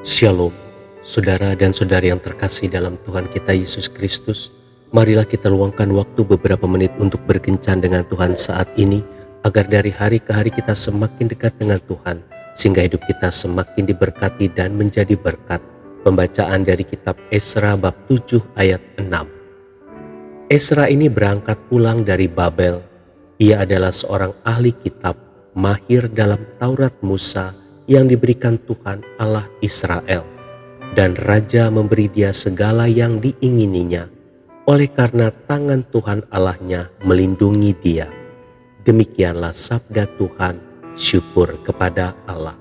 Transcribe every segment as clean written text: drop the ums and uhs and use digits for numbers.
Shalom, saudara dan saudari yang terkasih dalam Tuhan kita Yesus Kristus. Marilah kita luangkan waktu beberapa menit untuk berkencan dengan Tuhan saat ini, agar dari hari ke hari kita semakin dekat dengan Tuhan, sehingga hidup kita semakin diberkati dan menjadi berkat. Pembacaan dari kitab Esra bab 7 ayat 6. Esra ini berangkat pulang dari Babel. Ia adalah seorang ahli kitab, mahir dalam Taurat Musa yang diberikan Tuhan Allah Israel, dan raja memberi dia segala yang diingininya, oleh karena tangan Tuhan Allahnya melindungi dia. Demikianlah sabda Tuhan, syukur kepada Allah.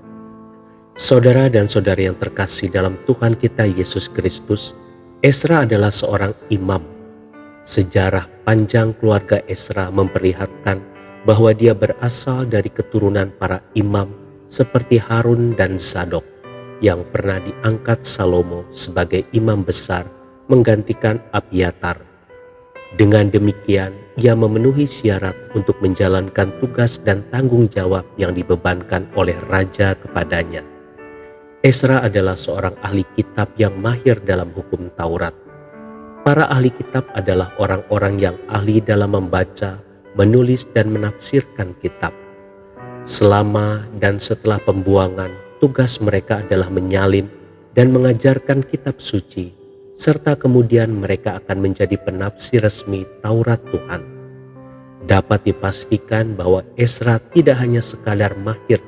Saudara dan saudari yang terkasih dalam Tuhan kita Yesus Kristus, Esra adalah seorang imam. Sejarah panjang keluarga Esra memperlihatkan bahwa dia berasal dari keturunan para imam seperti Harun dan Zadok yang pernah diangkat Salomo sebagai imam besar menggantikan Abiatar. Dengan demikian, ia memenuhi syarat untuk menjalankan tugas dan tanggung jawab yang dibebankan oleh raja kepadanya. Esra adalah seorang ahli kitab yang mahir dalam hukum Taurat. Para ahli kitab adalah orang-orang yang ahli dalam membaca, menulis, dan menafsirkan kitab. Selama dan setelah pembuangan, tugas mereka adalah menyalin dan mengajarkan kitab suci, serta kemudian mereka akan menjadi penafsir resmi Taurat Tuhan. Dapat dipastikan bahwa Esra tidak hanya sekadar mahir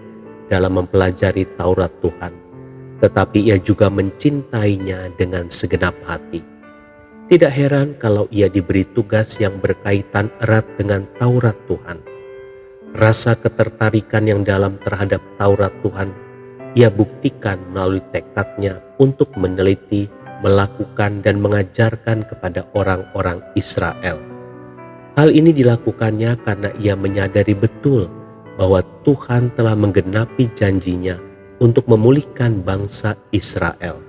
dalam mempelajari Taurat Tuhan, tetapi ia juga mencintainya dengan segenap hati. Tidak heran kalau ia diberi tugas yang berkaitan erat dengan Taurat Tuhan. Rasa ketertarikan yang dalam terhadap Taurat Tuhan ia buktikan melalui tekadnya untuk meneliti, melakukan, dan mengajarkan kepada orang-orang Israel. Hal ini dilakukannya karena ia menyadari betul bahwa Tuhan telah menggenapi janjinya untuk memulihkan bangsa Israel.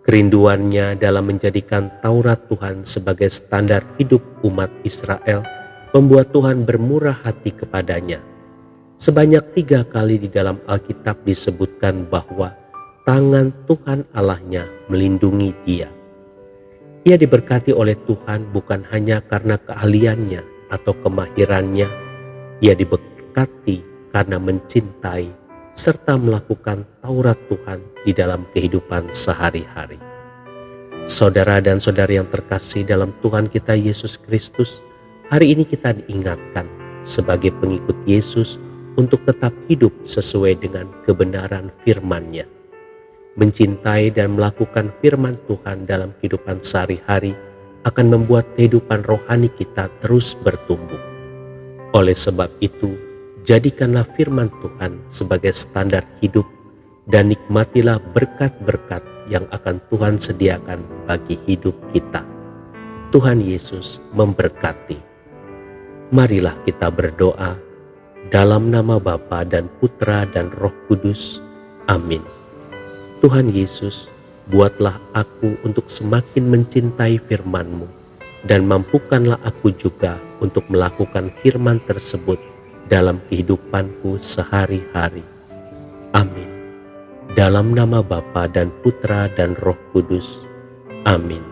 Kerinduannya dalam menjadikan Taurat Tuhan sebagai standar hidup umat Israel membuat Tuhan bermurah hati kepadanya. Sebanyak 3 kali di dalam Alkitab disebutkan bahwa tangan Tuhan Allahnya melindungi dia. Ia diberkati oleh Tuhan bukan hanya karena keahliannya atau kemahirannya. Ia diberkati karena mencintai serta melakukan Taurat Tuhan di dalam kehidupan sehari-hari. Saudara dan saudari yang terkasih dalam Tuhan kita Yesus Kristus, hari ini kita diingatkan sebagai pengikut Yesus untuk tetap hidup sesuai dengan kebenaran firman-Nya. Mencintai dan melakukan firman Tuhan dalam kehidupan sehari-hari akan membuat kehidupan rohani kita terus bertumbuh. Oleh sebab itu, jadikanlah firman Tuhan sebagai standar hidup dan nikmatilah berkat-berkat yang akan Tuhan sediakan bagi hidup kita. Tuhan Yesus memberkati. Marilah kita berdoa dalam nama Bapa dan Putra dan Roh Kudus. Amin. Tuhan Yesus, buatlah aku untuk semakin mencintai firman-Mu dan mampukanlah aku juga untuk melakukan firman tersebut dalam kehidupanku sehari-hari. Amin. Dalam nama Bapa dan Putra dan Roh Kudus. Amin.